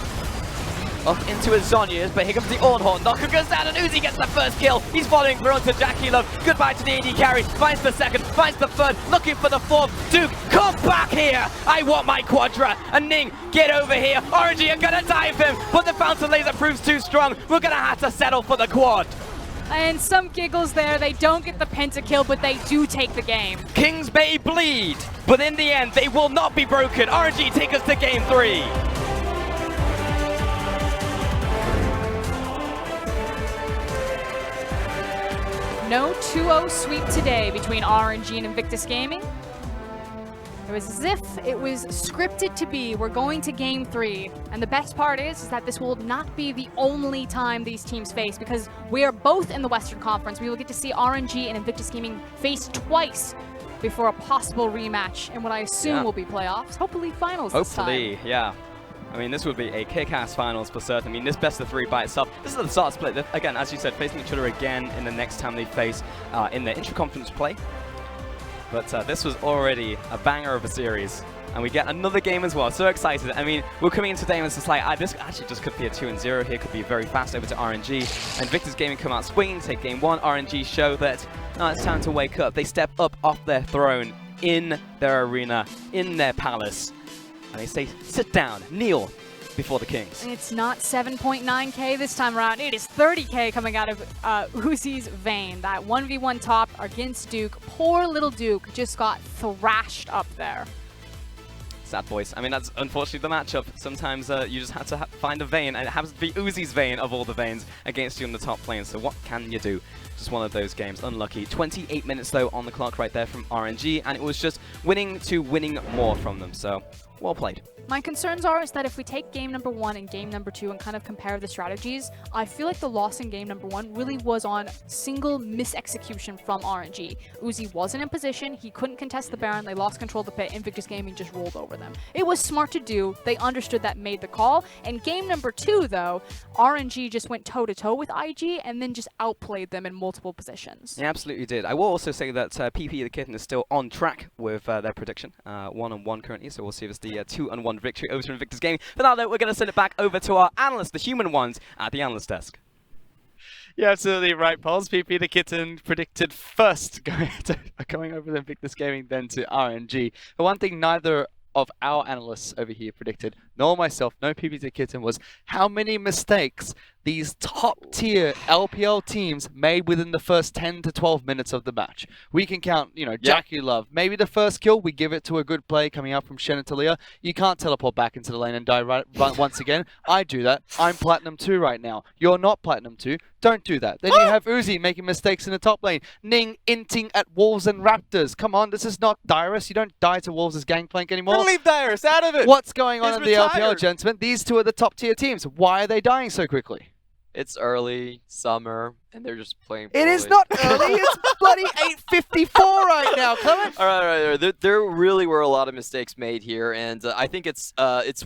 up into his Zhonya's, but here comes the Ornn. Knocker goes down and Uzi gets the first kill. He's following through onto Jackie Love. Goodbye to the AD carry. Finds the second, finds the third, looking for the fourth. Duke, come back here. I want my Quadra. And Ning, get over here. RNG are gonna dive him, but the Fountain Laser proves too strong. We're gonna have to settle for the quad. And some giggles there. They don't get the pentakill, but they do take the game. Kings Bay bleed, but in the end, they will not be broken. RNG take us to game 3. No 2-0 sweep today between RNG and Invictus Gaming. It was as if it was scripted to be. We're going to game 3. And the best part is that this will not be the only time these teams face, because we are both in the Western Conference. We will get to see RNG and Invictus Gaming face twice before a possible rematch in what I assume will be playoffs. Hopefully finals this time. Hopefully, yeah. I mean, this would be a kick-ass finals for certain. I mean, this best of 3 by itself. This is the start split. Again, as you said, facing each other again in the next time they face in their intra-conference play. But this was already a banger of a series. And we get another game as well. So excited. I mean, we're coming into today and it's just like, this actually just could be a 2-0 here. Could be very fast over to RNG. And Invictus Gaming come out swinging, take game 1. RNG show that it's time to wake up. They step up off their throne in their arena, in their palace. And they say, sit down, kneel before the kings. And it's not 7.9k this time around. It is 30k coming out of Uzi's Vayne. That 1v1 top against Duke. Poor little Duke just got thrashed up there. Sad boys. I mean, that's unfortunately the matchup. Sometimes you just have to find a Vayne, and it happens to be Uzi's Vayne of all the Vaynes against you in the top lane. So what can you do? Just one of those games. Unlucky. 28 minutes though on the clock right there from RNG, and it was just winning to winning more from them. So well played. My concerns are is that if we take game number 1 and game number 2 and kind of compare the strategies, I feel like the loss in game number 1 really was on single misexecution from RNG. Uzi wasn't in position, he couldn't contest the Baron, they lost control of the pit, Invictus Gaming just rolled over them. It was smart to do, they understood that, made the call, and game number 2 though, RNG just went toe-to-toe with IG and then just outplayed them in multiple positions. Yeah, absolutely did. I will also say that PP the Kitten is still on track with their prediction, 1-1 currently, so we'll see if it's the 2-1 victory over to Invictus Gaming. For now, though, we're going to send it back over to our analysts, the human ones, at the analyst desk. Yeah, absolutely right, Pols. PP the Kitten predicted first going over to Invictus Gaming, then to RNG. But one thing neither of our analysts over here predicted, nor myself, no PP the Kitten, was how many mistakes these top-tier LPL teams made within the first 10 to 12 minutes of the match. We can count, you know, Jackie Love. Maybe the first kill, we give it to a good play coming out from Shen and Talia. You can't teleport back into the lane and die once again. I do that. I'm Platinum 2 right now. You're not Platinum 2. Don't do that. Then you have Uzi making mistakes in the top lane. Ning inting at Wolves and Raptors. Come on, this is not Dyrus. You don't die to Wolves' gangplank anymore. Don't leave Dyrus out of it. What's going on in the retired. LPL, gentlemen? These two are the top-tier teams. Why are they dying so quickly? It's early summer, and they're just playing. It is not early. It's bloody 8:54 right now, Clement. All right. There really were a lot of mistakes made here, and I think it's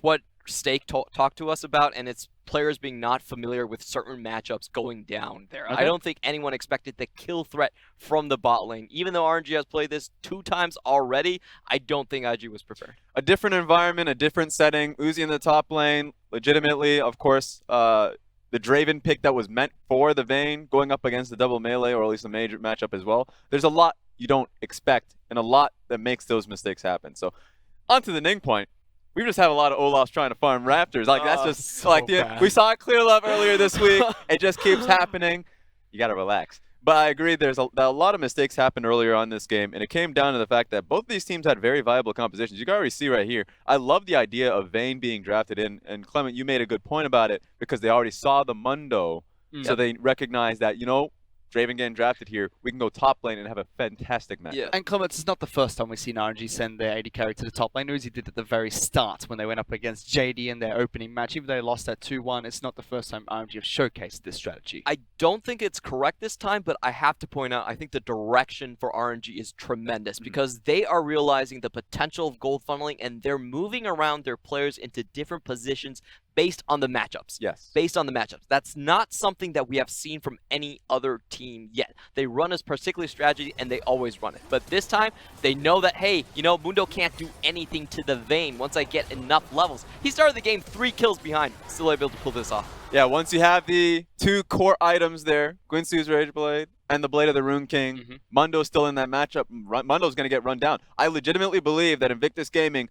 what Stake talked to us about, and it's players being not familiar with certain matchups going down there. Okay. I don't think anyone expected the kill threat from the bot lane. Even though RNG has played this 2 times already, I don't think IG was prepared. A different environment, a different setting. Uzi in the top lane, legitimately, of course. The Draven pick that was meant for the Vayne going up against the double melee, or at least a major matchup as well. There's a lot you don't expect and a lot that makes those mistakes happen. So onto the Ning point. We just have a lot of Olafs trying to farm Raptors. Like that's just so like bad. we saw it clear love earlier this week. It just keeps happening. You got to relax. But I agree, there's a lot of mistakes happened earlier on this game, and it came down to the fact that both these teams had very viable compositions. You can already see right here. I love the idea of Vayne being drafted in, and Clement, you made a good point about it, because they already saw the Mundo, so they recognized that, you know, Draven getting drafted here, we can go top lane and have a fantastic match. Yeah. And Clements, it's not the first time we've seen RNG send their AD carry to the top lane. Uzi did at the very start when they went up against JD in their opening match. Even though they lost that 2-1, it's not the first time RNG have showcased this strategy. I don't think it's correct this time, but I have to point out, I think the direction for RNG is tremendous because they are realizing the potential of gold funneling, and they're moving around their players into different positions based on the matchups. Yes. Based on the matchups. That's not something that we have seen from any other team yet. They run a particular strategy, and they always run it. But this time, they know that, hey, you know, Mundo can't do anything to the Vayne once I get enough levels. He started the game 3 kills behind, still able to pull this off. Yeah, once you have the 2 core items there, Guinsoo's Rage Blade and the Blade of the Rune King, Mundo's still in that matchup. Mundo's going to get run down. I legitimately believe that Invictus Gaming,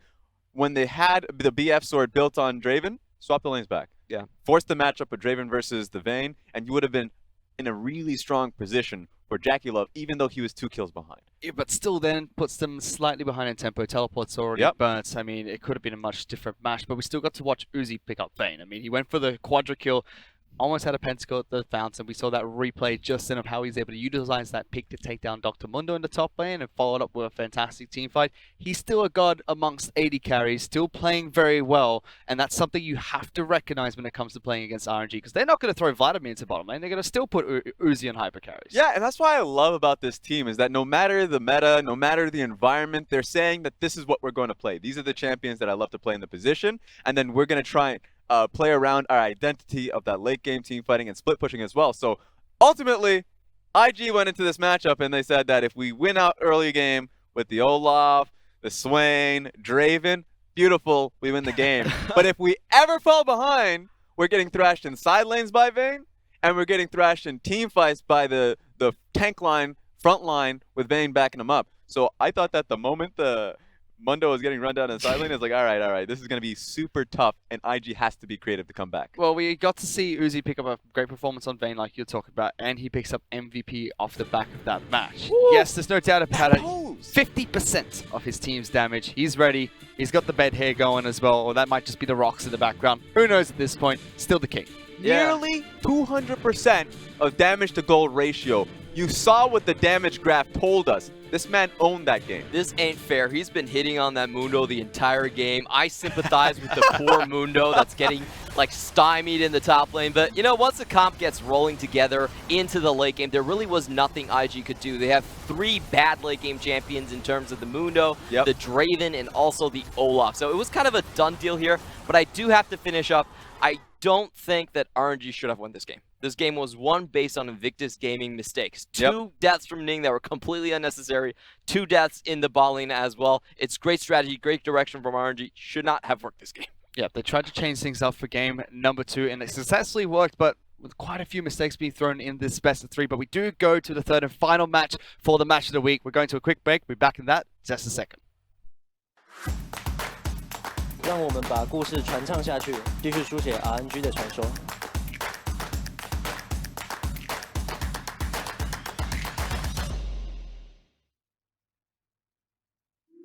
when they had the BF sword built on Draven, swap the lanes back. Yeah. Force the matchup of Draven versus the Vayne, and you would have been in a really strong position for Jackie Love, even though he was 2 kills behind. Yeah, but still then puts them slightly behind in tempo. Teleport's already burnt. I mean, it could have been a much different match, but we still got to watch Uzi pick up Vayne. I mean, he went for the quadra kill, almost had a pentacle at the fountain. We saw that replay just then of how he's able to utilize that pick to take down Dr. Mundo in the top lane and followed up with a fantastic team fight. He's still a god amongst AD carries, still playing very well, and that's something you have to recognize when it comes to playing against RNG, because they're not going to throw Vladimir into bottom lane. They're going to still put Uzi on hyper carries. Yeah, and that's why I love about this team is that no matter the meta, no matter the environment, they're saying that this is what we're going to play. These are the champions that I love to play in the position, and then we're going to try and play around our identity of that late game team fighting and split pushing as well. So ultimately, IG went into this matchup and they said that if we win out early game with the Olaf, the Swain, Draven, beautiful, we win the game. But if we ever fall behind, we're getting thrashed in side lanes by Vayne, and we're getting thrashed in team fights by the tank line, front line with Vayne backing them up. So I thought that the moment the Mundo was getting run down in the side lane, it's like, all right, this is going to be super tough, and IG has to be creative to come back. Well, we got to see Uzi pick up a great performance on Vayne like you're talking about, and he picks up MVP off the back of that match. Woo! Yes, there's no doubt about it. 50% of his team's damage. He's ready. He's got the bed hair going as well, or that might just be the rocks in the background. Who knows at this point? Still the king. Nearly 200% of damage to gold ratio. You saw what the damage graph told us. This man owned that game. This ain't fair. He's been hitting on that Mundo the entire game. I sympathize with the poor Mundo that's getting like stymied in the top lane. But you know, once the comp gets rolling together into the late game, there really was nothing IG could do. They have 3 bad late game champions in terms of the Mundo, the Draven, and also the Olaf. So it was kind of a done deal here. But I do have to finish up. I don't think that RNG should have won this game. This game was won based on Invictus gaming mistakes. 2 deaths from Ning that were completely unnecessary. 2 deaths in the bot lane as well. It's great strategy, great direction from RNG. Should not have worked this game. Yeah, they tried to change things up for game number 2, and it successfully worked, but with quite a few mistakes being thrown in this best of 3. But we do go to the 3rd and final match for the match of the week. We're going to a quick break. We'll be back in that just a second. 让我们把故事传唱下去，继续书写 RNG 的传说。